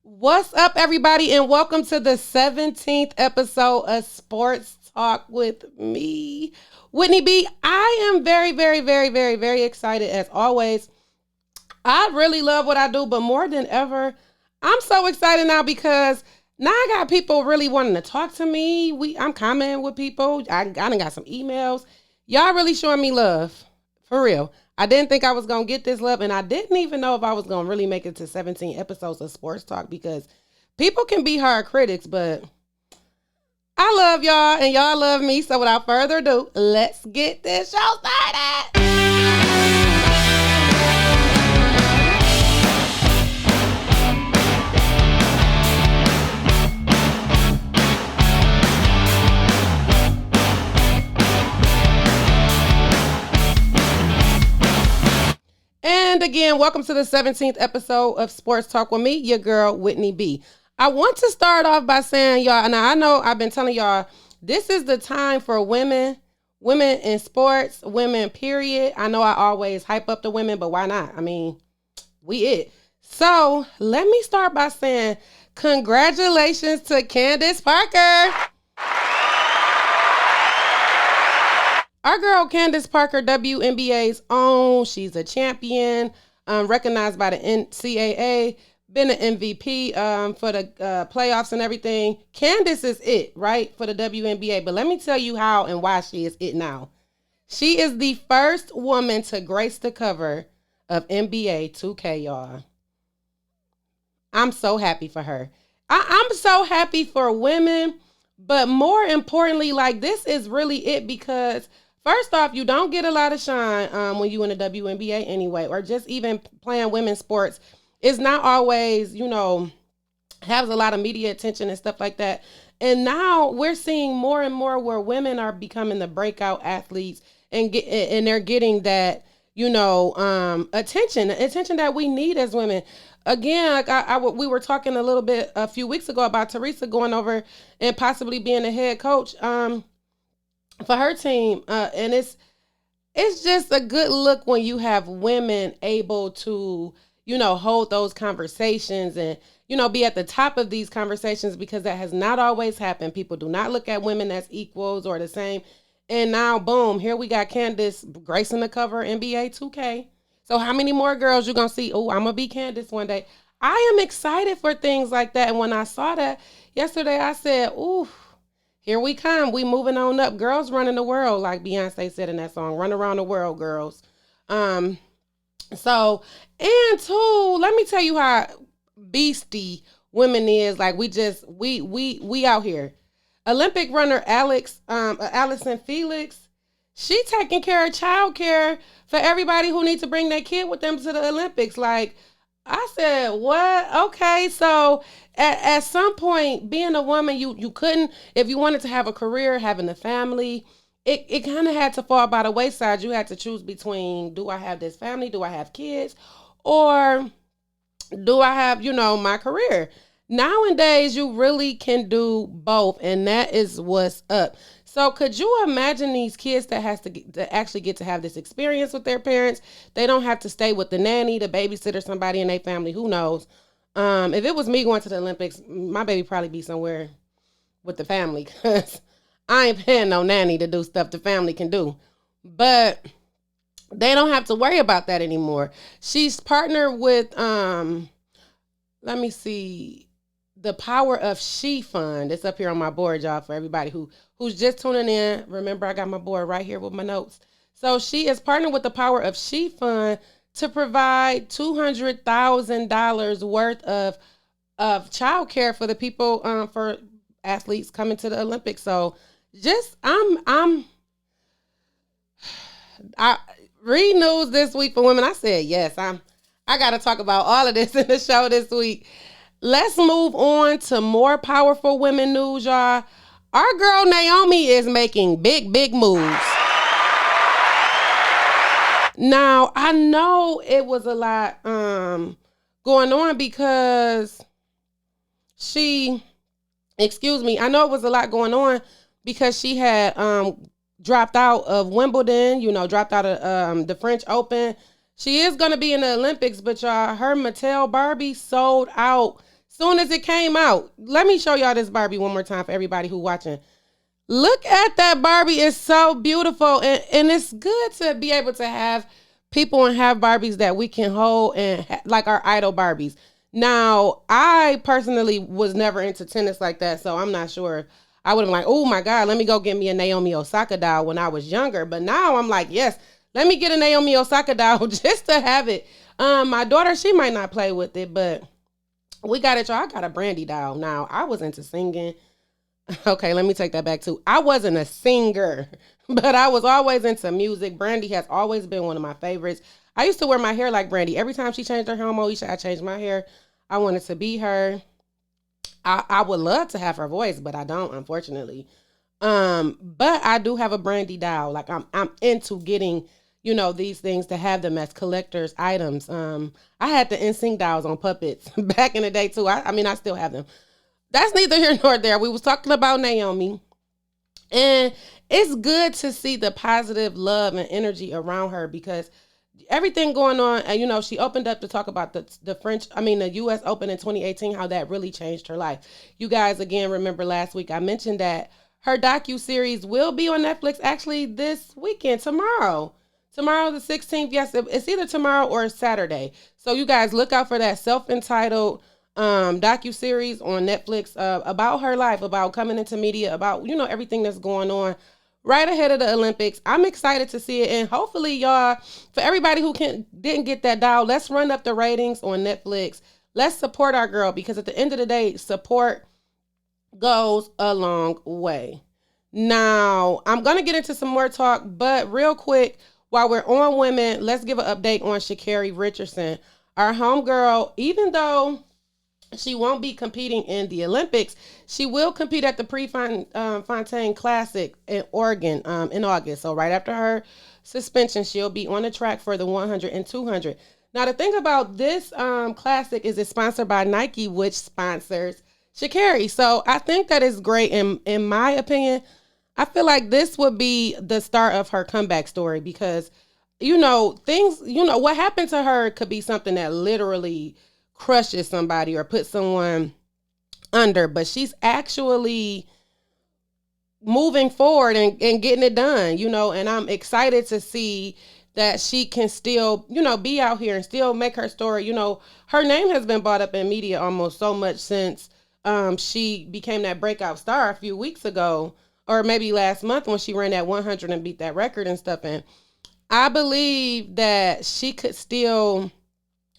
What's up, everybody, and welcome to the 17th episode of Sports Talk with me, Whitney B. I am very excited as always. I really love what I do, but more than ever, I'm so excited now because now I got people really wanting to talk to me. I'm commenting with people. I done got some emails. Y'all really showing me love, for real. I didn't think I was going to get this love, and I didn't even know if I was going to really make it to 17 episodes of Sports Talk because people can be hard critics, but I love y'all, and y'all love me. So without further ado, let's get this show started. And again, welcome to the 17th episode of Sports Talk with me, your girl, Whitney B. I want to start off by saying, y'all, now I know I've been telling y'all, this is the time for women in sports, women, period. I know I always hype up the women, but why not? I mean, we it. So let me start by saying, congratulations to Candace Parker. Our girl Candace Parker, WNBA's own, she's a champion, recognized by the NCAA, been an MVP for the playoffs and everything. Candace is it, right, for the WNBA. But let me tell you how and why she is it now. She is the first woman to grace the cover of NBA 2K, y'all. I'm so happy for her. I'm so happy for women, but more importantly, like, this is really it because first off, you don't get a lot of shine when you in the WNBA anyway, or just even playing women's sports. It's not always, has a lot of media attention and stuff like that. And now we're seeing more and more where women are becoming the breakout athletes and they're getting that, attention that we need as women. Again, like we were talking a little bit a few weeks ago about Teresa going over and possibly being the head coach for her team, and it's just a good look when you have women able to, hold those conversations and, be at the top of these conversations, because that has not always happened. People do not look at women as equals or the same. And now, boom, here we got Candace gracing the cover NBA 2K. So how many more girls you going to see? Oh, I'm going to be Candace one day. I am excited for things like that. And when I saw that yesterday, I said, ooh, here we come. We moving on up. Girls running the world, like Beyonce said in that song, run around the world, girls. So, and two, let me tell you how beastie women is. Like, we out here. Olympic runner Allison Felix, she taking care of child care for everybody who needs to bring their kid with them to the Olympics. Like, I said, what? Okay, so at some point, being a woman, you couldn't, if you wanted to have a career, having a family, it kind of had to fall by the wayside. You had to choose between, do I have this family, do I have kids, or do I have, my career? Nowadays, you really can do both, and that is what's up. So could you imagine these kids that actually get to have this experience with their parents? They don't have to stay with the nanny, the babysitter, somebody in their family, who knows? If it was me going to the Olympics, my baby probably be somewhere with the family, because I ain't paying no nanny to do stuff the family can do. But they don't have to worry about that anymore. She's partnered with, let me see, the Power of She Fund. It's up here on my board, y'all, for everybody who's just tuning in. Remember, I got my board right here with my notes. So she is partnered with the Power of She Fund to provide $200,000 worth of child care for the people, for athletes coming to the Olympics. So I read news this week for women. I said, yes, I got to talk about all of this in the show this week. Let's move on to more powerful women news, y'all. Our girl Naomi is making big moves. Now, I know it was a lot going on because I know it was a lot going on because she had dropped out of Wimbledon, dropped out of the French Open. She is going to be in the Olympics, but y'all, her Mattel Barbie sold out Soon as it came out. Let me show y'all this Barbie one more time for everybody who watching. Look at that Barbie. It's so beautiful. And it's good to be able to have people and have Barbies that we can hold and like our idol Barbies. Now, I personally was never into tennis like that, so I'm not sure if I would have been like, oh my God, let me go get me a Naomi Osaka doll when I was younger. But now I'm like, yes, let me get a Naomi Osaka doll just to have it. My daughter, she might not play with it, but we got it. I got a Brandy doll. Now, I was into singing. Okay, let me take that back too. I wasn't a singer, but I was always into music. Brandy has always been one of my favorites. I used to wear my hair like Brandy. Every time she changed her hair on Moesha, I changed my hair. I wanted to be her. I would love to have her voice, but I don't, unfortunately. But I do have a Brandy doll. Like I'm into getting, these things to have them as collector's items. I had the NSYNC dolls on puppets back in the day too. I mean, I still have them. That's neither here nor there. We was talking about Naomi, and it's good to see the positive love and energy around her because everything going on. And she opened up to talk about the U.S. Open in 2018, how that really changed her life. You guys, again, remember last week I mentioned that her docu-series will be on Netflix actually this weekend, tomorrow the 16th. Yes, it's either tomorrow or Saturday. So you guys look out for that self-entitled docu-series on Netflix about her life, about coming into media, about everything that's going on right ahead of the Olympics. I'm excited to see it, and hopefully y'all, for everybody who didn't get that doll, let's run up the ratings on Netflix. Let's support our girl, because at the end of the day, support goes a long way. Now, I'm going to get into some more talk, but real quick, while we're on women, let's give an update on Shakira Richardson. Our homegirl, even though she won't be competing in the Olympics, she will compete at the Prefontaine Classic in Oregon in August. So right after her suspension, she'll be on the track for the 100 and 200. Now, the thing about this classic is it's sponsored by Nike, which sponsors Shakira. So I think that is great. In my opinion, I feel like this would be the start of her comeback story because, what happened to her could be something that literally crushes somebody or puts someone under, but she's actually moving forward and getting it done, and I'm excited to see that she can still, be out here and still make her story. Her name has been brought up in media almost so much since she became that breakout star a few weeks ago, or maybe last month when she ran that 100 and beat that record and stuff. And I believe that she could still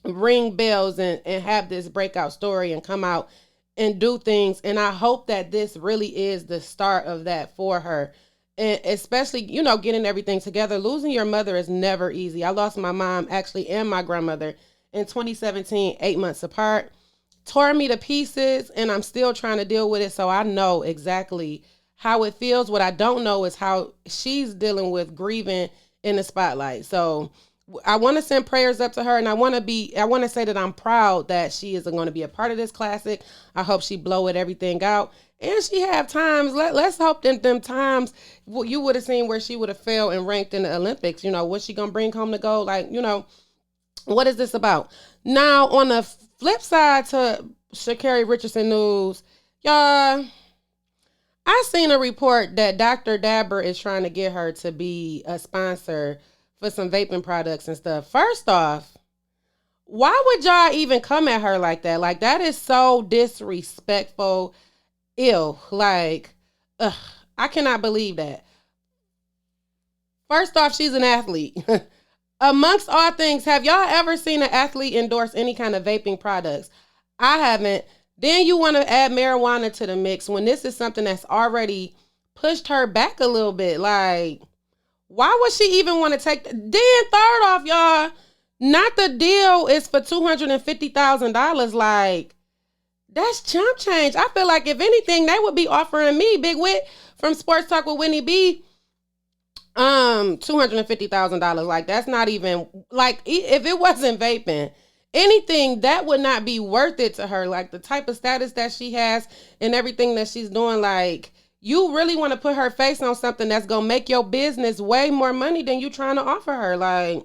ring bells and have this breakout story and come out and do things. And I hope that this really is the start of that for her. And especially, getting everything together. Losing your mother is never easy. I lost my mom actually and my grandmother in 2017, 8 months apart. Tore me to pieces, and I'm still trying to deal with it. So I know exactly how it feels. What I don't know is how she's dealing with grieving in the spotlight. So I want to send prayers up to her, and I want to say that I'm proud that she is going to be a part of this classic. I hope she blow it everything out, and she have times. Let's hope that them times you would have seen where she would have failed and ranked in the Olympics. What's she gonna bring home to gold? Like, what is this about? Now, on the flip side to Shakira Richardson news, y'all, I seen a report that Dr. Dabber is trying to get her to be a sponsor for some vaping products and stuff. First off, why would y'all even come at her like that? Like, that is so disrespectful. Ew. Like, I cannot believe that. First off, she's an athlete. Amongst all things, have y'all ever seen an athlete endorse any kind of vaping products? I haven't. Then you want to add marijuana to the mix when this is something that's already pushed her back a little bit. Like, why would she even want to take Then third off, y'all, not the deal is for $250,000. Like, that's chump change. I feel like if anything, they would be offering me, Big Wit from Sports Talk with Whitney B, $250,000. Like, that's not even, like, if it wasn't vaping, anything that would not be worth it to her. Like, the type of status that she has and everything that she's doing, like, you really want to put her face on something that's going to make your business way more money than you trying to offer her. Like,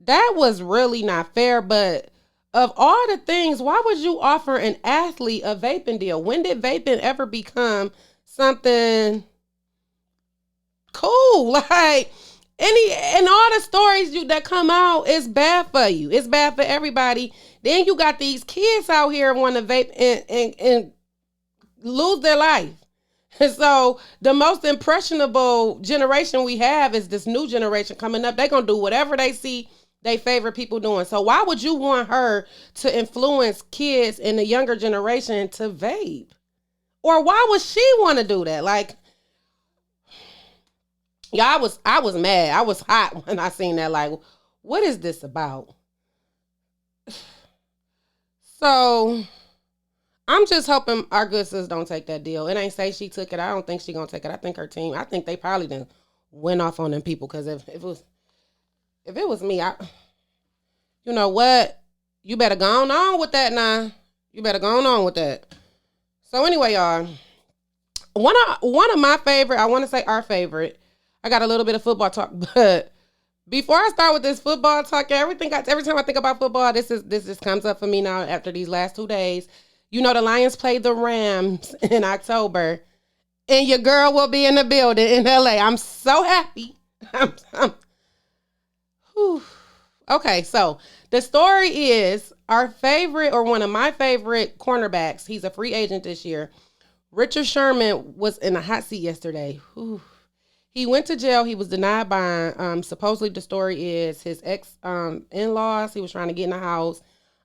that was really not fair. But of all the things, why would you offer an athlete a vaping deal? When did vaping ever become something cool? Like any and all the stories that come out, it's bad for you. It's bad for everybody. Then you got these kids out here want to vape and lose their life. And so the most impressionable generation we have is this new generation coming up. They're going to do whatever they see they favorite people doing. So why would you want her to influence kids in the younger generation to vape? Or why would she want to do that? Like, yeah, I was mad. I was hot when I seen that. Like, what is this about? So I'm just hoping our good sis don't take that deal. It ain't say she took it. I don't think she gonna take it. I think her team. I think they probably done went off on them people. Because if it was me, you know what? You better go on with that now. You better go on with that. So anyway, y'all, one of my favorite. I want to say our favorite. I got a little bit of football talk, but before I start with this football talk, every time I think about football, this just comes up for me now after these last 2 days. You know, the Lions played the Rams in October, and your girl will be in the building in LA. I'm so happy. Okay, so the story is our favorite, or one of my favorite cornerbacks. He's a free agent this year. Richard Sherman was in a hot seat yesterday. He went to jail. He was denied bond. Supposedly the story is his ex in-laws. He was trying to get in the house.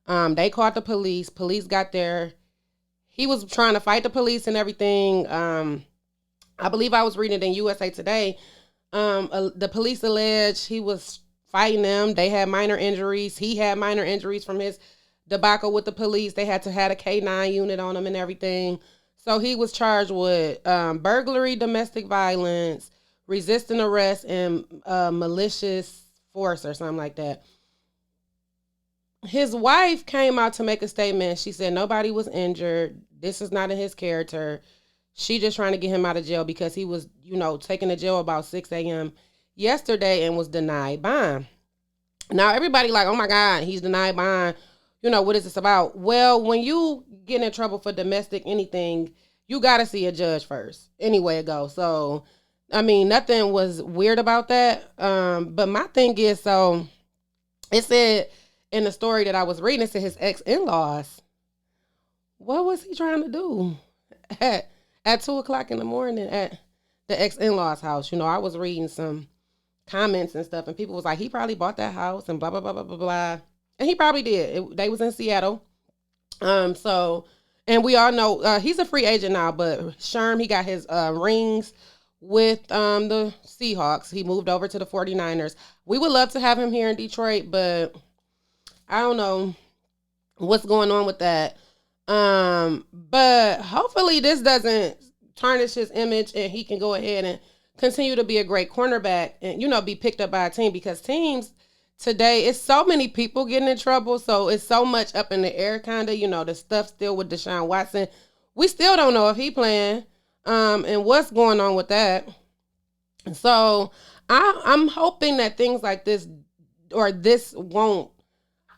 They called the police. Police got there. He was trying to fight the police and everything. I believe I was reading it in USA Today. The police alleged he was fighting them. They had minor injuries. He had minor injuries from his debacle with the police. They had to have a K-9 unit on him and everything. So he was charged with burglary, domestic violence, resisting arrest, and malicious force or something like that. His wife came out to make a statement. She said nobody was injured. This is not in his character. She just trying to get him out of jail because he was, taken to jail about 6 a.m. yesterday and was denied bond. Now, everybody like, oh my God, he's denied bond. What is this about? Well, when you get in trouble for domestic anything, you got to see a judge first. Anyway it goes. So, I mean, nothing was weird about that. But my thing is, so it said in the story that I was reading, it said his ex-in-laws. What was he trying to do at 2 o'clock in the morning at the ex-in-laws house? I was reading some comments and stuff, and people was like, he probably bought that house and blah, blah, blah, blah, blah, blah. And he probably did. They was in Seattle. And we all know he's a free agent now, but Sherm, he got his rings with the Seahawks. He moved over to the 49ers. We would love to have him here in Detroit, but I don't know what's going on with that. But hopefully this doesn't tarnish his image and he can go ahead and continue to be a great cornerback and, be picked up by a team, because teams today, it's so many people getting in trouble. So it's so much up in the air, kind of, the stuff still with Deshaun Watson. We still don't know if he playing, and what's going on with that. So I'm hoping that things like this or this won't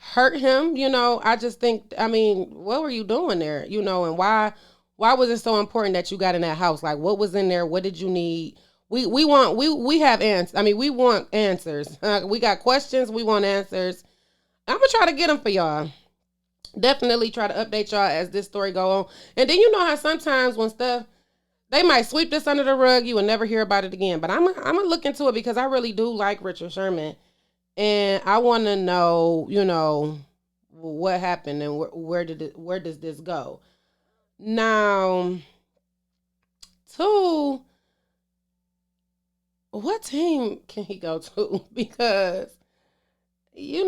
hurt him. I just think, what were you doing there? And why was it so important that you got in that house? Like, what was in there? What did you need? We have answers. We want answers. We got questions. We want answers. I'm going to try to get them for y'all. Definitely try to update y'all as this story go on. And then how sometimes when stuff, they might sweep this under the rug, you will never hear about it again. But I'm going to look into it because I really do like Richard Sherman. And I want to know, what happened and where does this go? Now, what team can he go to? Because, I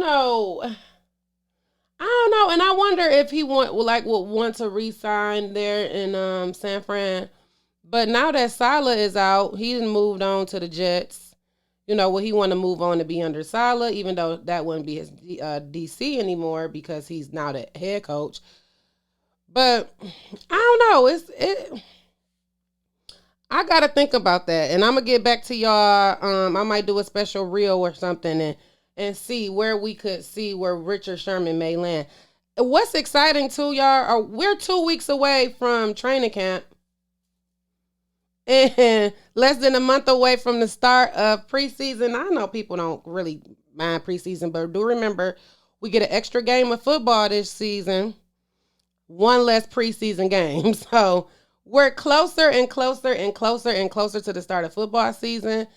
don't know. And I wonder if he would want to re-sign there in San Fran. But now that Salah is out, he done moved on to the Jets. He want to move on to be under Salah, even though that wouldn't be his DC anymore because he's now the head coach. But I don't know. I got to think about that. And I'm going to get back to y'all. I might do a special reel or something and see where we could see where Richard Sherman may land. What's exciting too, y'all, are we're 2 weeks away from training camp and less than a month away from the start of preseason. I know people don't really mind preseason, but do remember we get an extra game of football this season, one less preseason game. So we're closer and closer and closer and closer to the start of football season.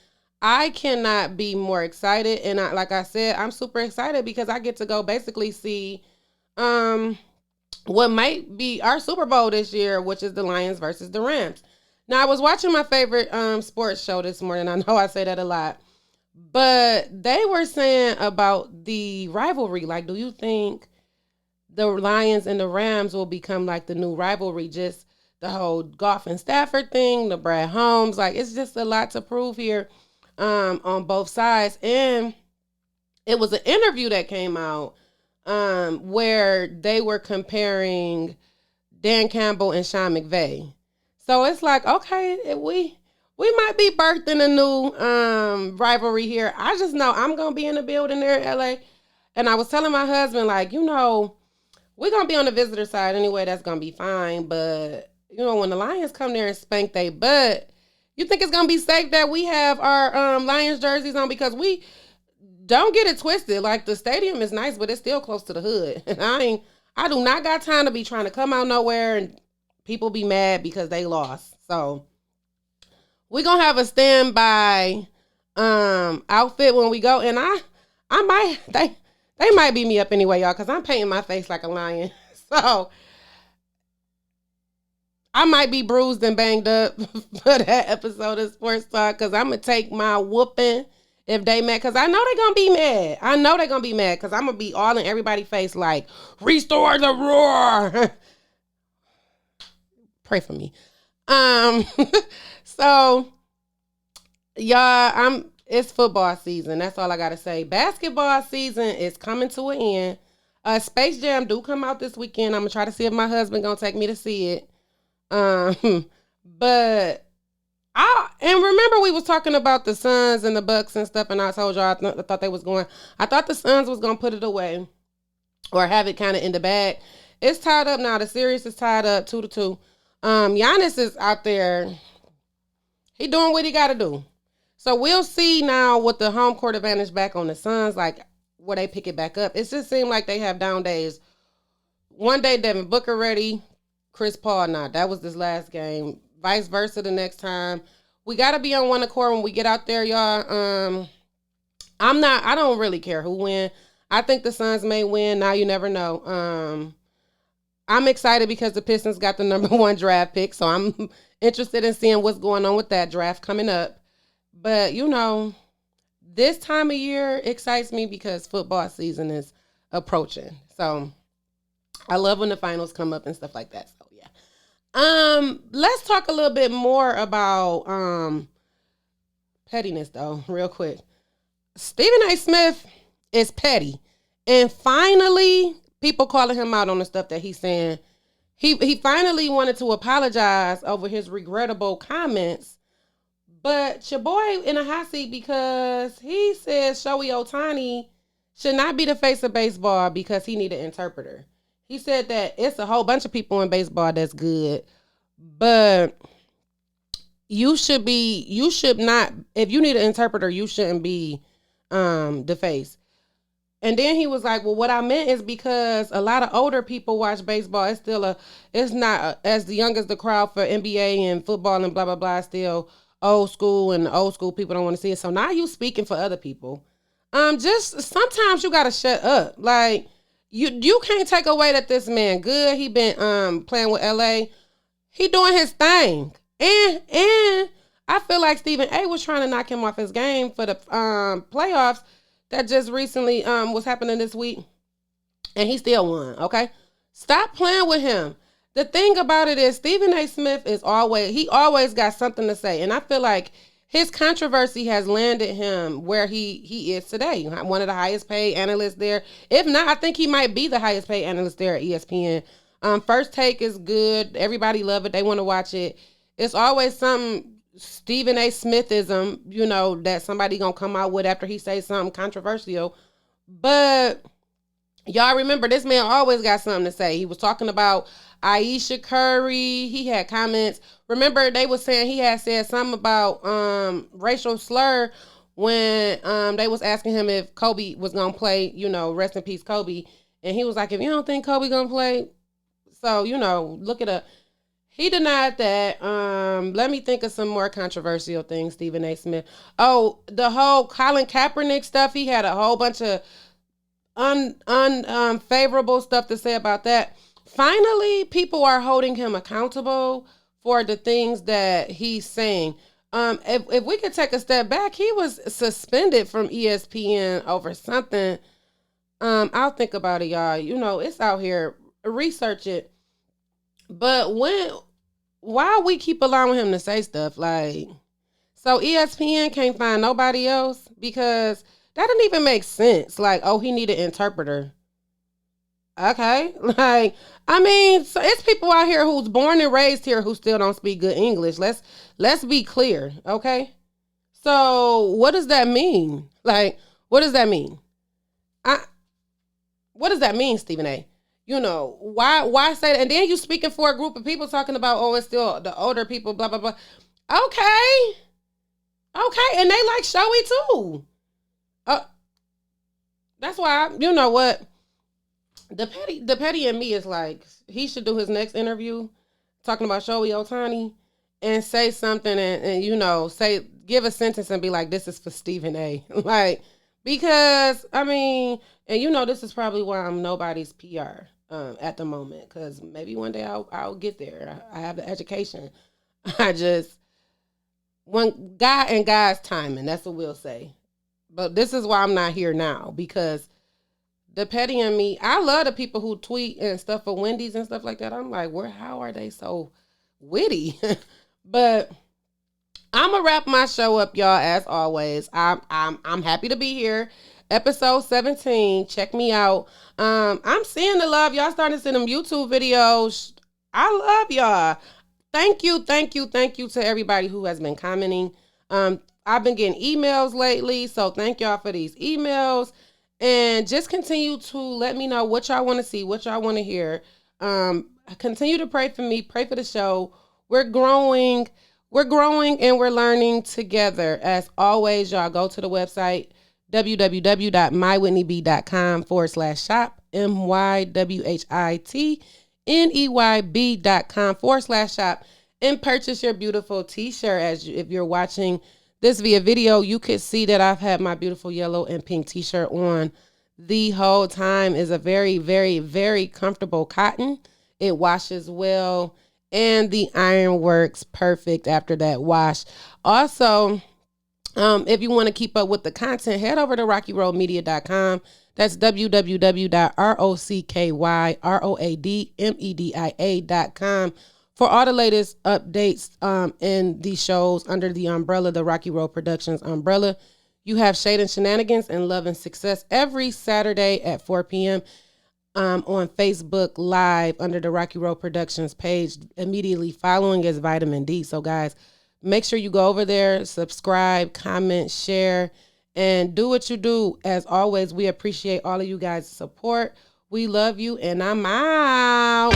I cannot be more excited. And like I said, I'm super excited because I get to go basically see um, what might be our Super Bowl this year, which is the Lions versus the Rams. Now, I was watching my favorite sports show this morning. I know I say that a lot, but they were saying about the rivalry. Like, do you think the Lions and the Rams will become like the new rivalry? Just the whole Goff and Stafford thing, the Brad Holmes. Like, it's just a lot to prove here on both sides. And it was an interview that came out where they were comparing Dan Campbell and Sean McVay. So it's like, okay, we might be birthing a new rivalry here. I just know I'm gonna be in the building there in LA. And I was telling my husband, like, we're gonna be on the visitor side anyway, that's gonna be fine. But when the Lions come there and spank they butt, you think it's gonna be safe that we have our Lions jerseys on? Because we don't get it twisted. Like, the stadium is nice, but it's still close to the hood. And I do not got time to be trying to come out nowhere and people be mad because they lost. So we're gonna have a standby outfit when we go. And I might they might beat me up anyway, y'all, because I'm painting my face like a lion. So I might be bruised and banged up for that episode of Sports Talk, because I'm going to take my whooping if they mad, because I know they're going to be mad. I know they're going to be mad, because I'm going to be all in everybody's face like, restore the roar. Pray for me. So, y'all, it's football season. That's all I got to say. Basketball season is coming to an end. Space Jam do come out this weekend. I'm going to try to see if my husband going to take me to see it. But and remember we was talking about the Suns and the Bucks and stuff, and I told y'all I thought they was going. I thought the Suns was gonna put it away or have it kind of in the bag. It's tied up now. The series is tied up 2-2. Giannis is out there. He doing what he got to do. So we'll see now with the home court advantage back on the Suns, like where they pick it back up. It just seemed like they have down days. One day Devin Booker ready, Chris Paul not. That was this last game. Vice versa the next time. We got to be on one accord when we get out there, y'all. I don't really care who win. I think the Suns may win. Now you never know. I'm excited because the Pistons got the number 1 draft pick, so I'm interested in seeing what's going on with that draft coming up. But, this time of year excites me because football season is approaching. So I love when the finals come up and stuff like that. So yeah. Let's talk a little bit more about pettiness though, real quick. Stephen A. Smith is petty. And finally, people calling him out on the stuff that he's saying. He finally wanted to apologize over his regrettable comments. But your boy in a hot seat because he says Shohei Ohtani should not be the face of baseball because he need an interpreter. He said that it's a whole bunch of people in baseball that's good, but you should not, if you need an interpreter, you shouldn't be the face. And then he was like, well, what I meant is because a lot of older people watch baseball. It's not as young as the crowd for NBA and football and blah, blah, blah, still old school, and the old school people don't want to see it. So now you speaking for other people. Just sometimes you got to shut up. Like, you can't take away that this man good. He been playing with LA. He doing his thing. And I feel like Stephen A was trying to knock him off his game for the playoffs that just recently was happening this week. And he still won, okay? Stop playing with him. The thing about it is Stephen A. Smith he always got something to say. And I feel like his controversy has landed him where he is today. One of the highest paid analysts there. If not, I think he might be the highest paid analyst there at ESPN. First Take is good. Everybody love it. They want to watch it. It's always something Stephen A. Smithism, that somebody gonna come out with after he says something controversial. But Y'all remember this man always got something to say. He was talking about Aisha Curry. He had comments. Remember they was saying he had said something about racial slur when they was asking him if Kobe was gonna play, rest in peace Kobe. And he was like, if you don't think Kobe gonna play, so look it up. He denied that. Let me think of some more controversial things. Stephen A. Smith. Oh, the whole Colin Kaepernick stuff. He had a whole bunch of unfavorable stuff to say about that. Finally, people are holding him accountable for the things that he's saying. If we could take a step back, he was suspended from ESPN over something. I'll think about it, y'all. It's out here. Research it. But why we keep allowing him to say stuff like, so ESPN can't find nobody else? Because that didn't even make sense. Like, oh, he need an interpreter. Okay. Like, I mean, so it's people out here who's born and raised here who still don't speak good English. Let's be clear, okay? So what does that mean? Like, what does that mean? What does that mean, Stephen A? Why say that? And then you speaking for a group of people talking about, oh, it's still the older people, blah, blah, blah. Okay. And they like Shohei too. That's why, you know what? The petty in me is like, he should do his next interview talking about Shohei Ohtani and say something and give a sentence and be like, this is for Stephen A. Like, because, I mean, and this is probably why I'm nobody's PR at the moment, because maybe one day I'll get there. I have the education. One guy and God's timing, that's what we'll say. But this is why I'm not here now, because the petty in me, I love the people who tweet and stuff for Wendy's and stuff like that. I'm like, how are they so witty? But I'm gonna wrap my show up, y'all. As always, I'm happy to be here. Episode 17. Check me out. I'm seeing the love. Y'all starting to see them YouTube videos. I love y'all. Thank you to everybody who has been commenting. I've been getting emails lately, so thank y'all for these emails. And just continue to let me know what y'all want to see, what y'all want to hear. Continue to pray for me, pray for the show. We're growing and we're learning together. As always, y'all go to the website www.mywhitneyb.com/shop, mywhitneyb.com/shop, and purchase your beautiful t-shirt. If you're watching this via video, you could see that I've had my beautiful yellow and pink t-shirt on the whole time. Is a very, very, very comfortable cotton. It washes well, and the iron works perfect after that wash. Also, if you want to keep up with the content, head over to rockyroadmedia.com. That's www.rockyroadmedia.com for all the latest updates in these shows under the umbrella, the Rocky Road Productions umbrella. You have Shade and Shenanigans and Love and Success every Saturday at 4 p.m. On Facebook Live under the Rocky Road Productions page. Immediately following is Vitamin D. So, guys, make sure you go over there, subscribe, comment, share, and do what you do. As always, we appreciate all of you guys' support. We love you, and I'm out.